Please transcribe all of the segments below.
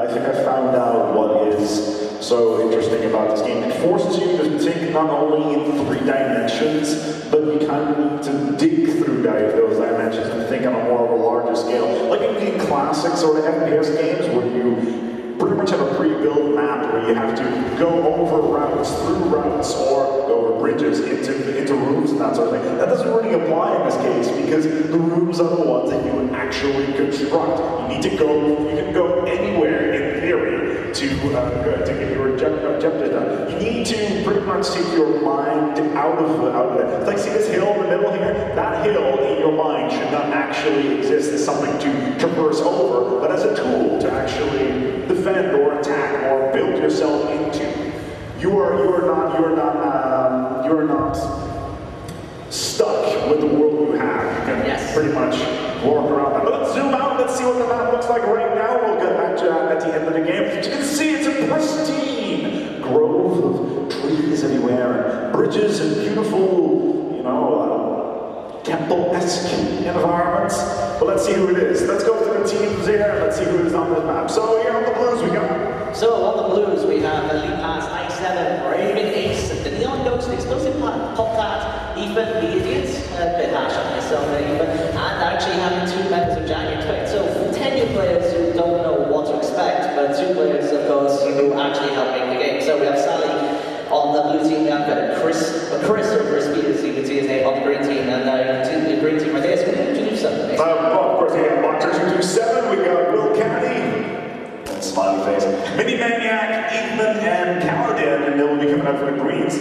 I think I found out what is so interesting about this game. It forces you to think not only in 3 dimensions, but you kind of need to dig through those dimensions and think on a more of a larger scale. Like in classic sort of FPS games where you pretty much have a pre-built map where you have to go over routes, through routes, or go over bridges into rooms and that sort of thing. That doesn't really apply in this case because the rooms are the ones that you actually construct. You need to go, you can go anywhere in theory to get your objective done. You need to pretty much take your mind out of it. It's like, see this hill in the middle here? That hill in your mind should not actually exist as something to traverse over, but as a tool to actually defend or attack or build yourself into. You are not stuck with the world you have. You can pretty much walk around that. But let's zoom out. Let's see what the map looks like right now. We'll get back to that at the end of the game. As you can see, it's a pristine grove of trees everywhere, bridges and beautiful, you know, temple-esque environments. But let's see who it is. Let's go to the teams here. Let's see who is on this map. So here on the Blues we got. So on the Blues we have Elite Pass 97, Raven Ace, the Neon Ghost, Explosive Pop Cat, Ethan the Idiot, a bit harsh on myself there, Ethan, and actually having 2 members of Jagged Twit. So for 10 players who don't know what to expect, but 2 players of course who actually help make the game. So we have Sally on the blue team, we have Chris or Crispy, as you can see his name, on the green team, and the green team right there. So we can introduce them. Well, of course we got Boxer 227, we got Will Caddy, smiley face, Mini Maniac, Ethan, and Paladin, and they'll be coming up for the greens.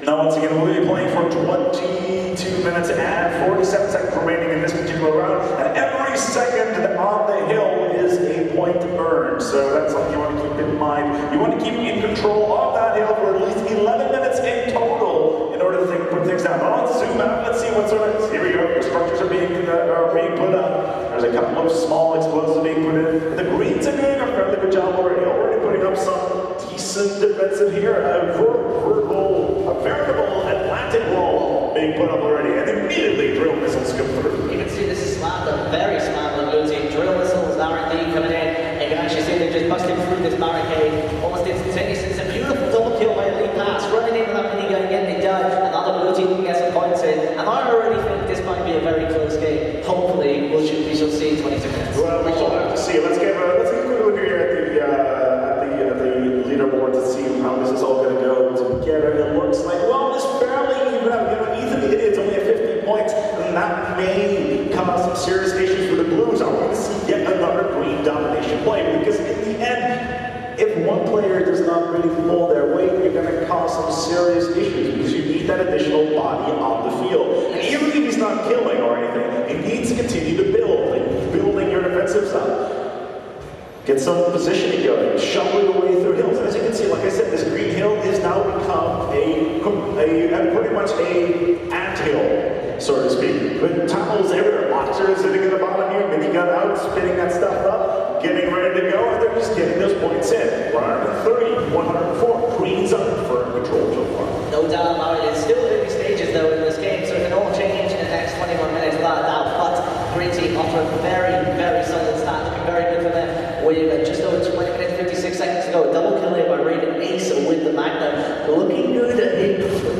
Now once again, we'll be playing for 22 minutes and 47 seconds remaining in this particular round, and every second on the hill is a point earned, so that's something you want to keep in mind. You want to keep in control of that hill for at least 11 minutes in total in order to put things down. Well, let's zoom out, let's see what sort of, here we go, the structures are being put up. There's a couple of small explosives being put in. The greens are doing a fairly good job already putting up some decent defensive here. A veritable Atlantic wall being put up already, and immediately drill missiles come through. You can see this is smart, very smart on the blue team. Drill missiles, R&D coming in. You can actually see they're just busting through this barricade almost instantaneously. It's a beautiful double kill by Elite Pass, running in with that minigun, getting it done, and the other blue team can get some points in. And I already think this might be a very close game. Hopefully, we shall see in 22 minutes. Well, we shall have to see. Let's get a quick look here at the leaderboard to see how this is all going to go together. It looks like, well, it's fairly even. You know, Ethan the Idiot's only at 50 points, and that may cause some serious issues for the Blues. I want to see yet another green domination play, because in the end, if one player does not really pull their weight, you're going to cause some serious issues, because you need that additional body on the field. And even if he's not killing or anything, he needs to continue to building your defensive side. Get some positioning going, shovel your way through hills. As you can see, like I said, this green hill is now become pretty much a anthill, so to speak. With tunnels everywhere, boxers sitting at the bottom here, minigun out, spinning that stuff up, getting ready to go, and they're just getting those points in. 130, 104, greens up for control so far. No doubt about it. It's still early stages though in this game, so it can all change in the next 21 minutes without a doubt. But green team off to a very, very solid start, looking very good for them. With just over 20 minutes, 56 seconds to go. Double kill here by Raven Ace with the Magnum. Looking good.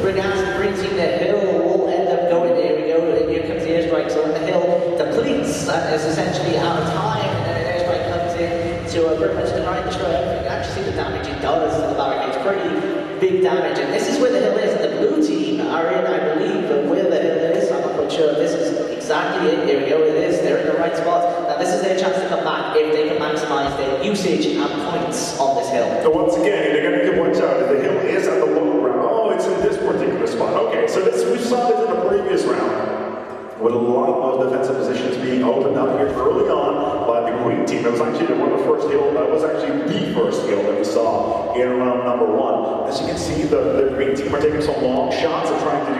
Bring out some green team there. Hill will end up going. Here we go. And here comes the airstrike. So when the hill depletes, is essentially out of time. And then an airstrike comes in to pretty much try and destroy everything. You can actually see the damage it does to the barricade. It's pretty big damage. And this is where the hill is. And the blue team are in, I believe, but where the hill is, I'm not quite sure. This is exactly it. Here we go. It is. They're in the right spot. Now this is their chance to come back if they can maximize their usage and points on this hill. So once again, they're going to give points out. The hill is at the lower round. Oh, it's in this particular spot. Okay, so we saw this in the previous round, with a lot of defensive positions being opened up here early on by the green team. It was actually one of the first hill. That was actually the first hill that we saw in round number 1. As you can see, the green team are taking some long shots and trying to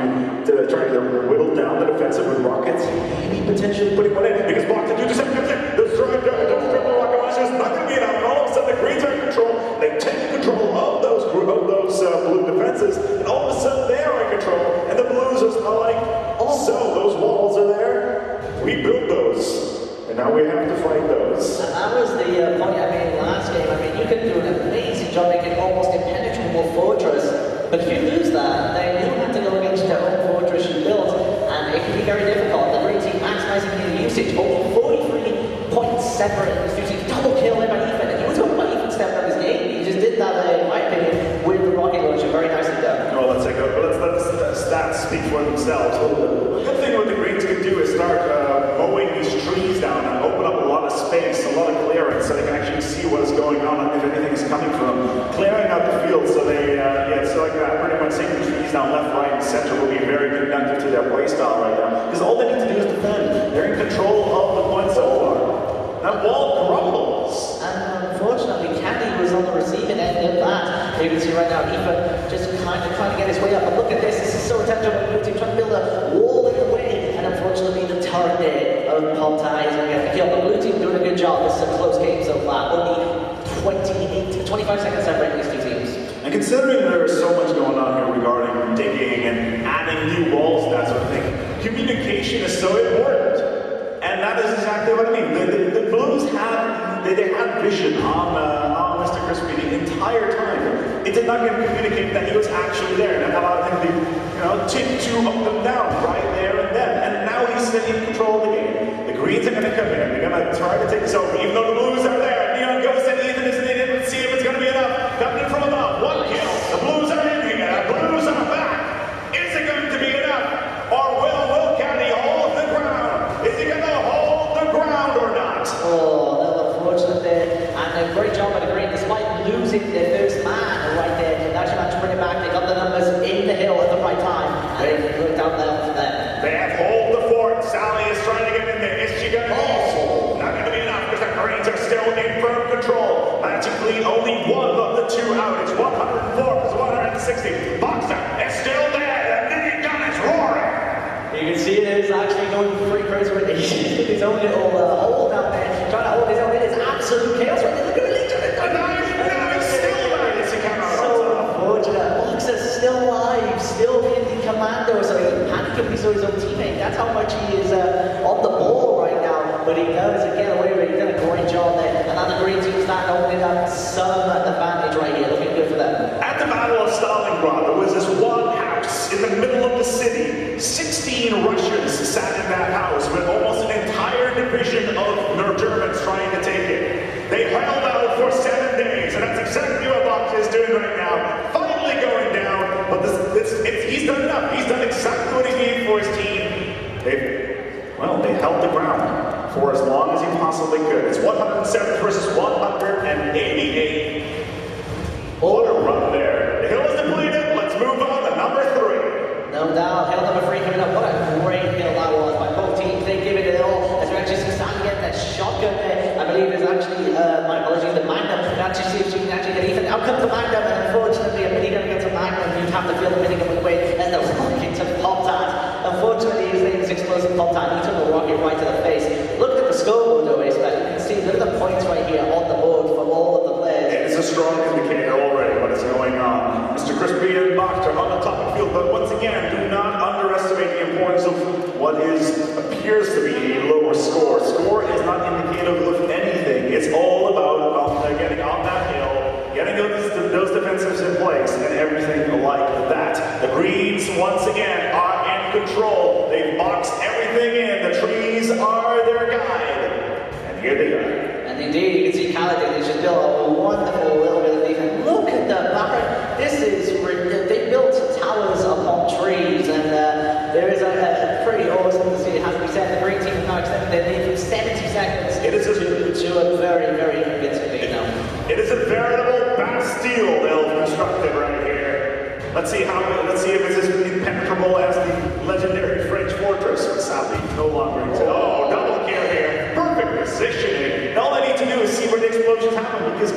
whittle down the defensive with rockets. Maybe potentially putting one in, because Boxer 227 comes in. Those triple rocket launchers not going to be enough. And all of a sudden, the greens are in control. They take control of those blue defenses, and all of a sudden they are in control. And the Blues are like, so those walls are there. We built those, and now we have to fight those. And that was the point I made last game. I themselves. The good thing what the Greens can do is start mowing these trees down and open up a lot of space, a lot of clearance, so they can actually see what is going on and if anything is coming from them. Clearing out the field so they, so like that, pretty much taking the trees down left, right, and center will be very conducive to their play style right now. Because all they need to do is defend. They're in control of the point so far. That wall crumbles. And unfortunately, Candy was on the receiving end of that. You can see right now, Aoife just kind of trying to get his way up. But look at this, this is so intentional. Blue team trying to build a wall in the way. And unfortunately, the turret there of Pomtai is going to get the kill. The blue team doing a good job. This is a close game so far. Only 25 seconds separating these two teams. And considering there is so much going on here regarding digging and adding new walls, that sort of thing, communication is so important. And that is exactly what I mean. The Blues had vision on Mr. Crispy the entire time. It did not get him communicated that he was actually there, and allowed him to tick two up and down right there and then. And now he's in control of the game. The Greens are going to come in. They're going to try to take this over, even though the Blues are there. Neon Ghost and Ethan is in. Let's see if it's going to be enough. Coming in from above. One kill. The Blues are in here. The Blues are back. Is it going to be enough? Or will County hold the ground? Is he going to hold the ground or not? Oh, that was unfortunate there. And a great job by the Green, despite losing their first man right there. They actually managed to bring it back. They got the numbers in the hill at the right time. And they put it down there for them. They have hold the fort. Sally is trying to get in there. Is she going to be? Not going to be enough because the Greens are still in firm control. Magically, only one of the two out. It's 104 versus 160. Boxer is still there. The mini gun is roaring. You can see it is actually going pretty crazy with his own little hole down there. Trying to hold his own. It is absolute chaos right there. Look at it. Still alive, still in the commando, so he panicking so his own teammate. That's how much he is on the ball right now. But he does get away with it. He's done a great job there. And now the Green team starting to open up some advantage right here. Looking good for them. At the Battle of Stalingrad, there was this one house in the middle of the city. 16 Russians sat in that house with almost an entire division of Germans trying to take it. They held out for 7 days, and that's exactly what Box is doing right now. Finally going down. But he's done enough. He's done exactly what he needed for his team. They held the ground for as long as he possibly could. It's 107 versus 188. What a run there. The hill is depleted. Let's move on to number 3. No doubt. Hill number 3 coming up. What a great hill that was by both teams. They give it all. As we're actually starting to get that shotgun there. I believe it's actually, my apologies, the Magnum. Actually see if she can actually get Ethan. Out comes the Magnum, and unfortunately, a minigun against a Magnum, you'd have to feel the minigun with weight as the rocket to Pop-Tart. Unfortunately, his name is Explosive Pop-Tart. He took a rocket right to the face. Look at the scoreboard, though, you can see, look at the points right here on the board for all of the players. It is a strong indicator already what is going on. Mr. Crispy and Boxer on the top of the field, but once again, do not underestimate the importance of what appears to be a lower score. Score is not indicative of anything. It's all about getting on that hill, getting those defensives in place, and everything like that. The Greens, once again, are in control. They've boxed everything in. The trees are their guide. And here they are. And indeed, you can see Caledon has just built a wonderful little bit of defense. Look at the back. This is they built towers upon trees, and there is a pretty awesome to see. It has to be said. The Green team has now extended their lead from 70 seconds to a very, very convincing lead now. It is a veritable Bastille they've constructed right here. Let's see if it's as impenetrable as the legendary French fortress. Sadly, no longer exists. Oh, double kill here. Perfect positioning. And all I need to do is see where the explosions happen, because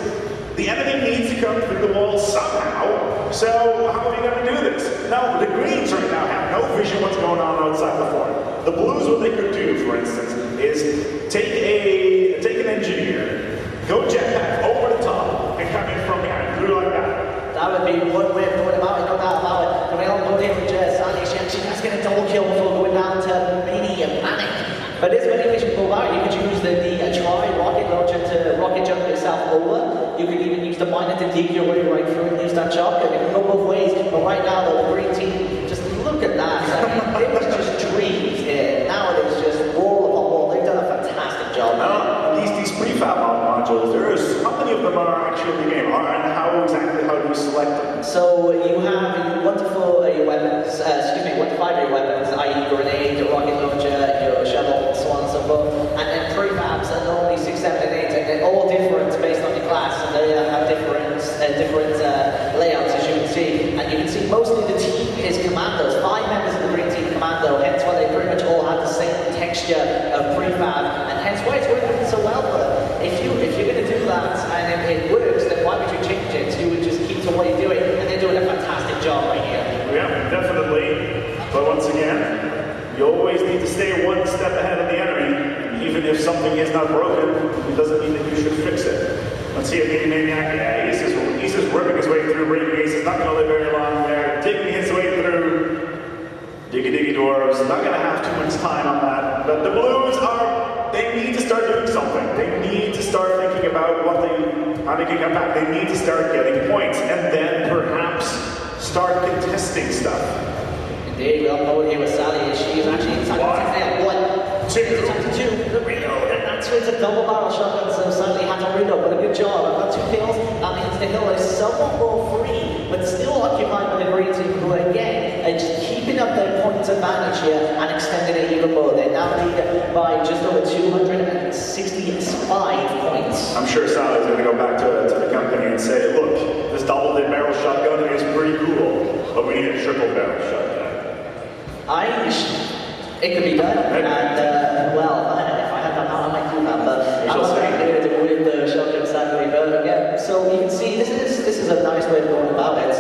the enemy needs to come through the wall somehow. So how are we going to do this? Now, the Greens right now have no vision what's going on outside the fort. The Blues, what they could do, for instance, is take an engineer, go jetpack over the top, and come in from behind, through like that. That would be one way of going about it, no doubt about it. Coming on board here with Sally, she actually has to get a double kill before going down to Mini and Panic. But there's many ways you can go about it. You could use the rocket launcher to rocket jump yourself over. You could even use the miner to dig your way right through and use that shotgun. You can go both ways. But right now, the Green team, just look at that. I mean, it was just dreams here. Now it is just wall upon wall. They've done a fantastic job. These prefab modules, how many of them are actually in the game? And how do you select them? So you have 1 to 4 weapons, 1 to 5 primary weapons, i.e. grenade, your rocket launcher, your shovel, so on and so forth. And then prefabs are normally 6, 7, and 8, and they're all different based on your class, and they have different layouts, as you can see. And you can see mostly the team is commandos. 5 members of the green team commando, hence why they pretty much all have the same texture of prefab, and hence why it's working so well for them. If you're going to do that and it works, then why would you change it? You would just keep to what you're doing, and they're doing a fantastic job right here. Yeah, definitely. But once again, you always need to stay one step ahead of the enemy. Even if something is not broken, it doesn't mean that you should fix it. Let's see if Maniac, yeah, he's just working his way through Breaking Ace. He's not going to live very long there. Digging his way through. Diggy dwarves. Not going to have too much time on that. But the Blues they need to start doing something. They need to start thinking about how they can come back. They need to start getting points. And then perhaps start contesting stuff. Indeed, we'll go here with Sally. She is actually inside the 1, 2, the reload, and that's it's a double barrel shotgun, so Sally had to reload, but a good job. I've got 2 kills. That means the hill is somewhat more free, but still occupied by the green team, who again are just keeping up their points advantage here and extending it even more. They now lead by just over 265 points. I'm sure Sally's going to go back to the company and say, look, this double-barrel shotgun is pretty cool, but we need a triple-barrel shotgun. It could be done, and well, if I had that power, I might do that, but I'm not very good at with the shotgun, sadly. But yeah, so you can see this is a nice way of going about it.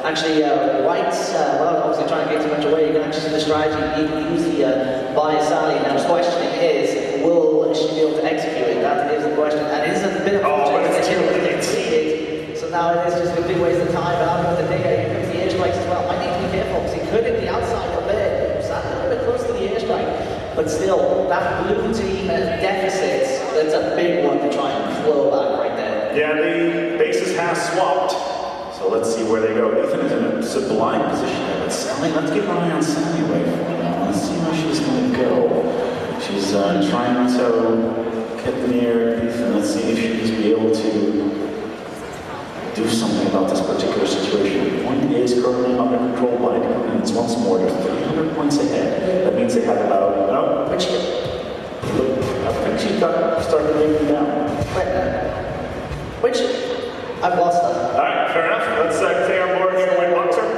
Actually, well, obviously trying to get too much away, you can actually see the strategy you can use the by Sally. Now the question is, will she be able to execute it? That is the question, and it is a bit of a project that she completed. So now it is just a big waste of time, but I'm going to dig it. The airstrikes as well. Might need to be careful because he could hit the outside a bit. Sadly, a little bit close to the airstrike. But still, that blue team deficit, that's a big one to try and claw back right there. Yeah, the bases have swapped. So let's see where they go. Ethan is in a sublime position there. But Sally, let's keep an eye on Sally right now. Let's see where she's going to go. She's trying to get near Ethan. Let's see if she'll be able to do something about this particular situation. The point is currently under control by the opponents. Once more, they're 300 points ahead. That means they have about, I think she started moving down. I've lost that. Alright, fair enough. Let's stay on board here with Boxer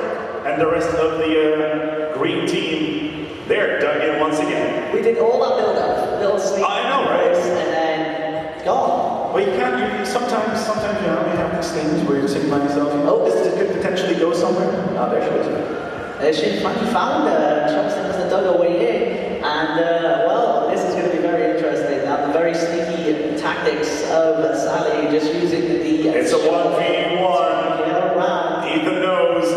and the rest of the green team. They're dug in once again. We did all that build-up, little sleep. I know, right? And then it's gone. Well, you can't. Sometimes you have these things where you're sitting by yourself. Oh, this could potentially go somewhere. Oh, there she is. She finally found Chopstick was the dug away in, and well, this is going to be very interesting. Now, the very sneaky tactics of Sally, just using the. It's a 1v1. Ethan knows.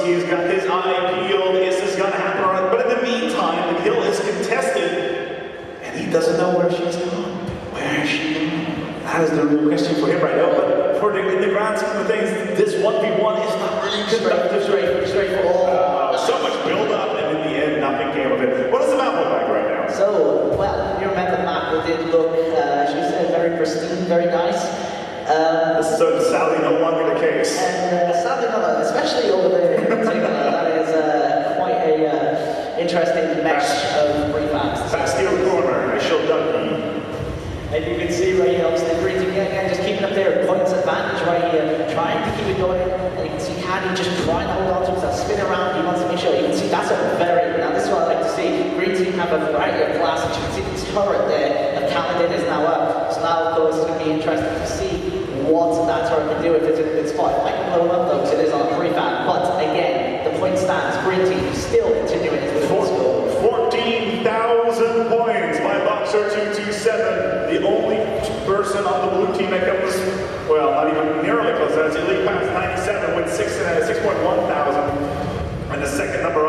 He's got his eye peeled. Is this going to happen? But in the meantime, the hill is contested, and he doesn't know where she's gone. Where is she going? That is the real question for him right now. But in the grand scheme of things, this 1v1 is not really straight for all. So much build-up, and in the end, nothing came of it. What does the map look like right now? So, well, you remember the map, it did look, she said, very pristine, very nice. So Sally no longer the case. And Sally, especially over there in particular, that is quite a interesting mesh of prefabs. Bastille corner, I shall done. And you can see right here, obviously, the green team again, just keeping up their points advantage right here, trying to keep it going. And you can see Caddy just trying to hold on to it, that spin around, he wants to make sure. You can see that's now this is what I like to see. Green team have a variety of classes. You can see this turret there of Kaladin is now up. So now, of course, it's going to be interesting to see what that turret can do if it's in a good spot. It might blow up though, because it is on a prefab. But again, the point stands. Green team still continuing its winning score. 14,000 points by Boxer 227. The only person on the blue team that comes, well, not even nearly close. That's Elite Pass 97 with 6.1 thousand. And the second number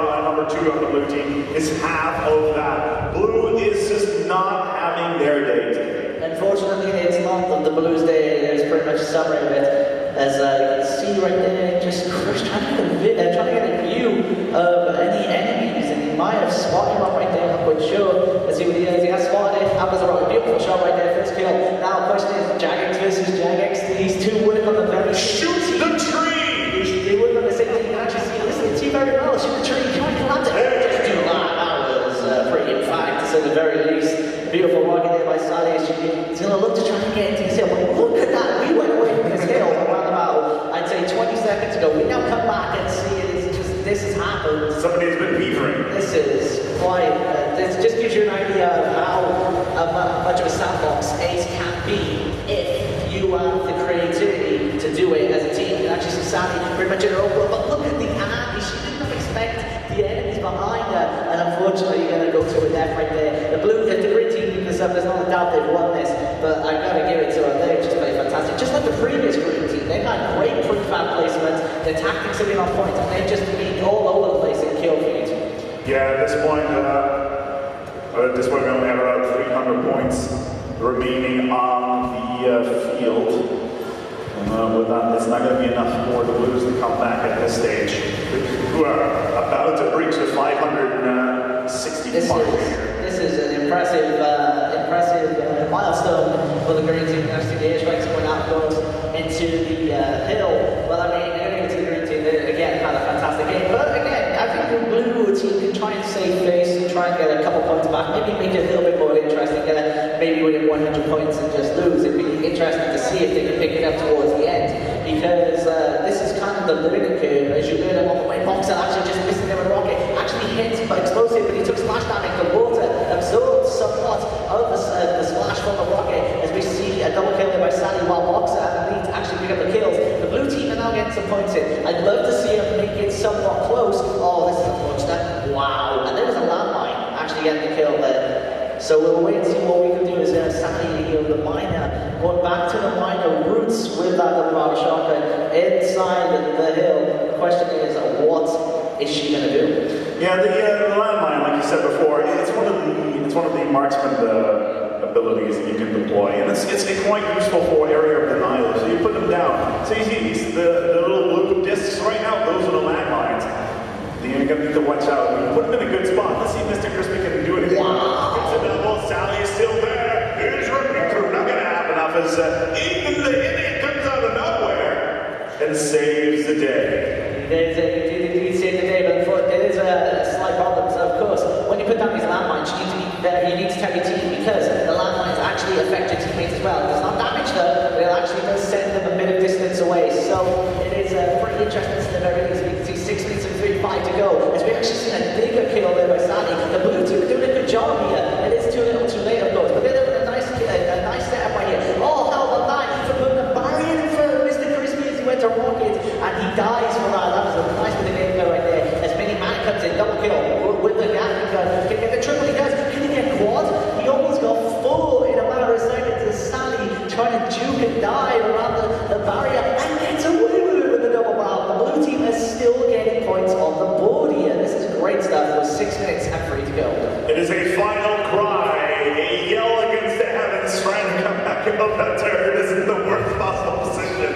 2 on the blue team is half of that. Blue is just not having their day today. Unfortunately, it's not the Blues' day. There's pretty much a summary of it. As you can see right there, just Chris trying to get a view of any enemies, and he might have spotted one right there. I'm not quite sure. Let's see what he has. He has spotted it. That was a beautiful shot right there. First kill. Now the question is Jagex versus Jagex. These two work on the very shoot the tree. They work on the same thing. You can actually see. Listen, it's very well. Shoot the tree. Can I gives you an idea of how much of a sandbox Ace can be if you have the creativity to do it as a team. You can actually see Sally pretty much in her own world, but look at the Annie. She did not expect the enemies behind her, and unfortunately you're going to go to a death right there. The green team picked this up, there's not a doubt they've won this, but I've got to give it to them. They've just played fantastic. Just like the previous green team, they've had great prefab placement, their tactics have been on point, and they've just been all over the place in kill feed. Yeah, at this point we only have about 300 points remaining on the field. With that, it's not going to be enough for the Blues to come back at this stage, who are about to breach the 560 mark here. This is an impressive milestone for the green team. Next to the air strikes going out goes into the hill. Well, I mean, going into the green team, they again had a fantastic game. But again, I think the blue team can try and save face and try and get a couple points back. Maybe make it a little bit more interesting. Maybe win 100 points and just lose. It'd be interesting to see if they can pick it up towards the end. Because this is kind of the learning curve. As you learn along the way, Boxer actually just missing him with a rocket. Actually hit by explosive, but he took splash damage. The water absorbed somewhat of the splash from the rocket. As we see a double kill there by Sally, while Boxer and Elite actually pick up the kills. The blue team are now getting some points in. I'd love to see them make it somewhat close. Oh, this is unfortunate. Wow. And there was a landmine actually getting the kill there. So we'll wait and see what we can do as Sally heal the miner. Going back to the miner roots with that double barrel shotgun inside the hill. The question is, what is she going to do? Yeah, the landmine, like you said before, it's one of the marksman abilities that you can deploy, and it's quite useful for area of denial. So you put them down. So you see the little blue discs right now; those are the landmines. You're going to need to watch out. You put them in a good spot. Let's see if Mr. Crispy can do it. Wow. It's a double. Sally is still there. Here's Rookie Crew. Not going to happen enough as even the Indian comes out of nowhere and saves the day. It did save the day, but there is a slight problem. So of course, when you put down these landmines, you need to tell your team because the landmines actually affect your teammates as well. It's not damage them, but it actually does send them a bit of distance away. So it is pretty interesting to the very least. We can see 6 minutes and 35 to go. As we actually seen a bigger kill there by Sally. The blue team are doing a good job here. It is too little too late, of course, but they're doing a nice setup right here. Oh, hell, the line for putting a barrier in front of Mr. Crispy as he went to rocket, and he dies for that. That was a nice bit of game there right there. As Mini Man comes in, double kill with the Gatling gun. Can he get the triple? He does. Can he get quad? He almost got 4 in a matter of seconds as Sally trying to juke and dive around the barrier and gets away with the double barrel. The blue team is still getting points on the board here. This is great stuff with 6 minutes and 3 to go. It is a final cry, a yell against the heavens, trying to come back up. That turret is in the worst possible position.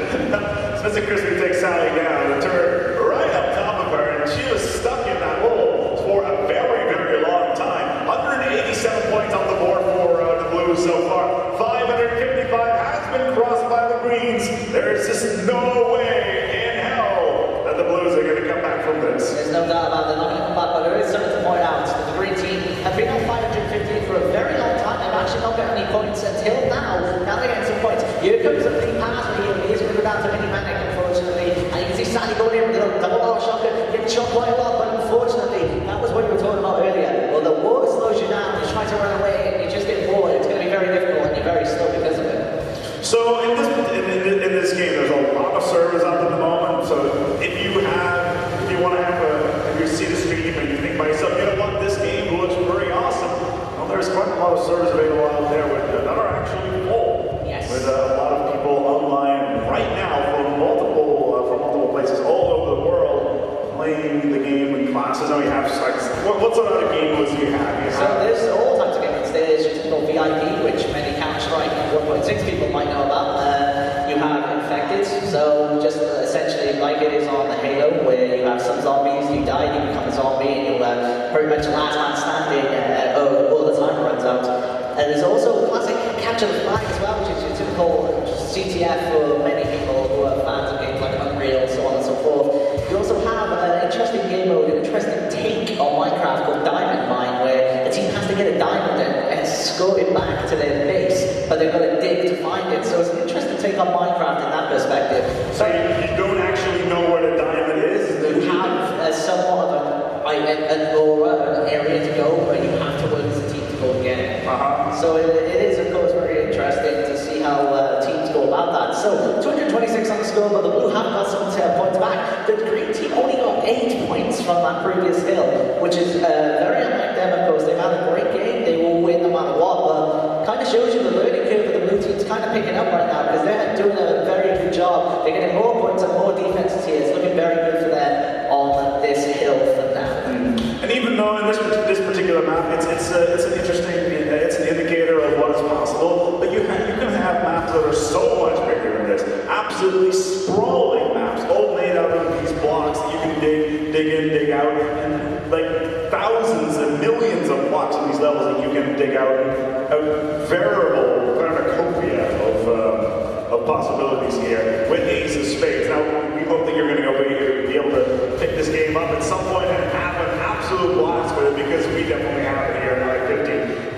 Mr. Crispy takes Sally down, the turret right up top of her, and she was stuck in that hole for a very, very long time. 187 points on the board for the Blues so far. 555 has been crossed by the Greens. There is just no way in hell that the Blues are going to come back from this. There's no doubt about it, they're not going to come back, but there is something to point out. The green team have been on 515 for a very long time. They've actually not got any points until now. Now they're getting some points. Here comes a big pass for him. He's going to go down to Mini Manic, unfortunately. And you can see Sally going in with a double barrel shotgun. Getting shot quite a lot, but unfortunately, that was what you were talking about earlier. Well, the water slows you down. You try to run away, and you just get bored. It's going to be very difficult, and you're very slow because of it. So in this game, there's a lot of servers up at the moment. So if you want to have if you see the stream and you think by yourself, you know what, this game looks very awesome. Well, there's quite a lot of servers available out there that are actually full. Yes. With a lot of people online right now from multiple places all over the world playing the game in classes. And we have what sort of other game modes do you have? So there's all types of games. There's your typical VIP, which many Counter-Strike 1.6 people might know about. You have Infected, so just essentially like it is on the Halo, where you have some zombies, you die, you become a zombie, and you'll pretty much last man standing all the time runs out. And there's also classic Capture the Flag as well, which is your typical CTF for many people who are fans of games like Unreal, so on and so forth. You also have an interesting game mode, an interesting take on Minecraft called Diamond Mine, where a team has to get a diamond and escort it back to their base, but they've got to dig to find it. So it's an interesting take on Minecraft in that perspective. So you don't actually know where the diamond is? You have somewhat of an area to go where you have to work as a team all about that. So 226 on the score, but the blue have got some points back. The green team only got 8 points from that previous hill, which is very unlike them, of course. They've had a great game, they will win no matter what, but kind of shows you the learning curve of the blue team's kind of picking up right now, because they're doing a very good job. They're getting more points and more defenses here. It's looking very good for them on this hill for now. And even though in this particular map, it's an interesting, it's an indicator of what is possible, but you can have maps that are so much bigger than this. Absolutely sprawling maps, all made out of these blocks that you can dig in, dig out, and like thousands and millions of blocks in these levels that you can dig out, a veritable cornucopia of possibilities here with Ace of Spades. Now, we hope that you're going to be able to pick this game up at some point and have an absolute blast with it, because we definitely have it here in I-50.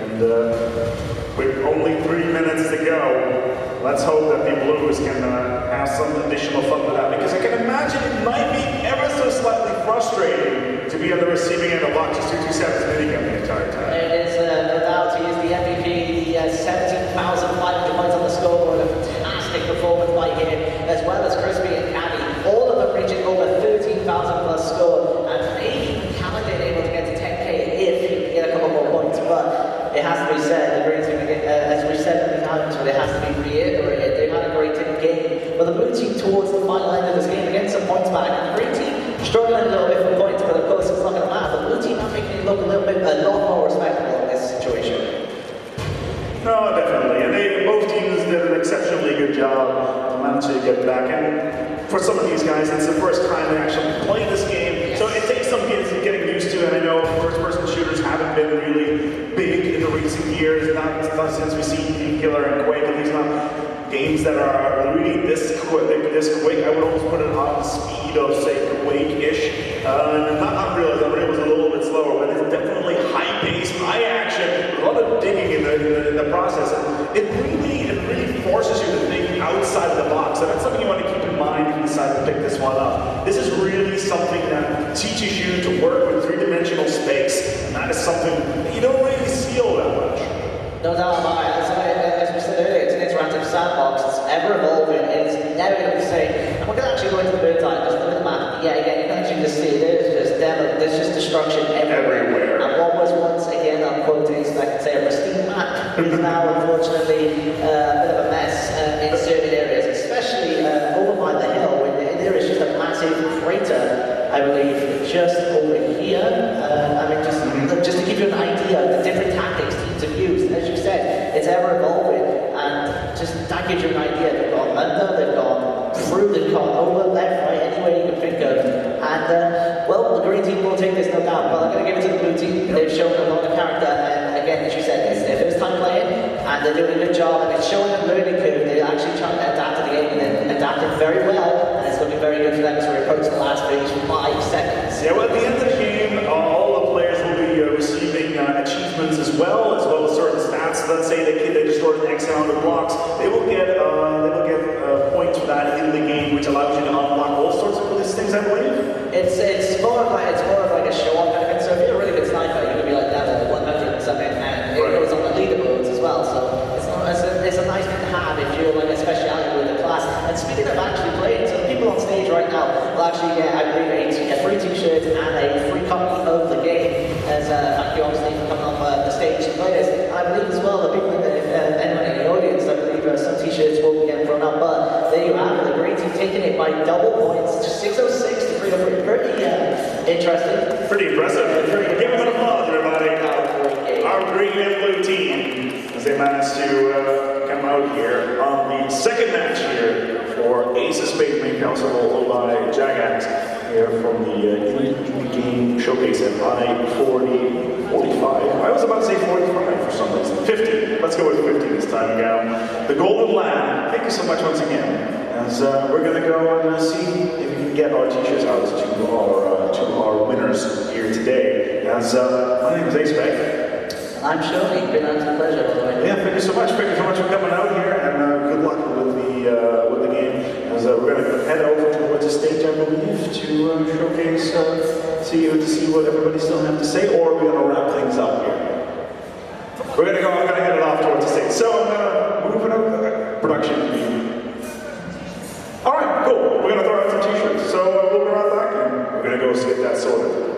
And with only 3 minutes to go, let's hope that the Blues can have some additional fun with that, because I can imagine it might be ever so slightly frustrating to be on the receiving end of Lox's 227's minigun the entire time. It is no doubt. He is the MVP, the 17,500 points on the scoreboard. A fantastic performance by him, as well as Crispy and Cabby. All of them reaching over 13,000 plus score, and maybe Calendar able to get to 10k if he can get a couple more points. But it has to be said, the Green team, as we said many times, but it has to be reiterated, they've had a great game. But the blue team towards the final end of this game against some points back, and the green team struggling a little bit for points, but of course it's not going to matter. The blue team are making it look a lot more respectable in this situation. No, definitely. And both teams did an exceptionally good job to manage to get back. And for some of these guys, it's the first time they actually play this game. So it takes some getting used to. And I know first-person shooters haven't been really big in the recent years, not since we've seen Team Killer and Quake, at least not games that are really this quick. I would almost put it on the speed of, say, Quake-ish. Not Unreal. Unreal was a little bit slower, but it's definitely high-paced, high-action, a lot of digging in the process. And it really forces you to think outside of the box, and that's something you want to keep in mind if you decide to pick this one up. This is really something that teaches you to work with three-dimensional space, and that is something that you don't really see all that much. No doubt about it. As we said earlier, it's an interactive sandbox. It's ever evolving. It's never going to be the same. And we're going to actually go into the bird's eye. Just look at the map. Yeah, again, you can actually just see there's just destruction everywhere. And what was once again, I'm quoting, so I can say a pristine map, is now unfortunately a bit of a mess in certain areas, especially over by the hill, where there is just a massive crater, I believe, just over here. I mean, just to give you an idea of the different tactics teams have used. As you said, it's ever evolving, and just that gives you an idea. They've gone under, they've gone through, they've gone over, left, right, anywhere you can think of. And well, the green team will take this, no doubt. But I'm going to give it to the blue team. They've shown a lot of character, and again, as you said, it's their first time playing, and they're doing a good job, and it's showing a learning curve. They're actually trying to adapt to the game, and they're adapting very well, and it's looking very good for them as we approach the last 5 seconds. Yeah, well, at the end of the game, all the players will be receiving achievements as well as certain stats. Let's say they destroyed X amount of blocks, they will get points for that in the game, which allows you to unlock all sorts of these things, I believe. It's more of like a show-off kind of thing. So if you're a really good sniper, you're gonna be like level 100 and something, and it goes on the leaderboards as well. So it's a nice thing to have if you're like a speciality with the class. And speaking of actually playing, so the people on stage right now will actually get, I believe, a free t-shirt and a free copy of the game. As thank you obviously for coming off the stage to play this. And I believe as well the people anyone in the audience, I believe some t-shirts will be getting thrown up. But there you have it, the green team taking it by double points, 606 to 303. Pretty interesting. Pretty impressive. Give them an applause, everybody. Our green and blue team, as they managed to come out here on the second match here for Ace of Spades Mainstage2, followed by Jagax here from the indie game showcase at I-40, 45. I was about to say 45 for some reason. 50. Let's go with 50 this time again. The Golden Land. Thank you so much once again. As we're going to go and see if we can get our t-shirts out to our winners here today. As my name is Ace. I'm Shoni. Been on to pleasure, by the way. Yeah, thank you so much. Thank you so much for coming out here, and good luck with the game. As we're going to head over towards the stage, I believe, to showcase, to see what everybody still have to say, or we're going to wrap things up here. I'm going to head it off towards the stage. So I'm going to move it up production. cool. We're going to throw out some t-shirts. So we'll be right back and we're going to go get that sorted.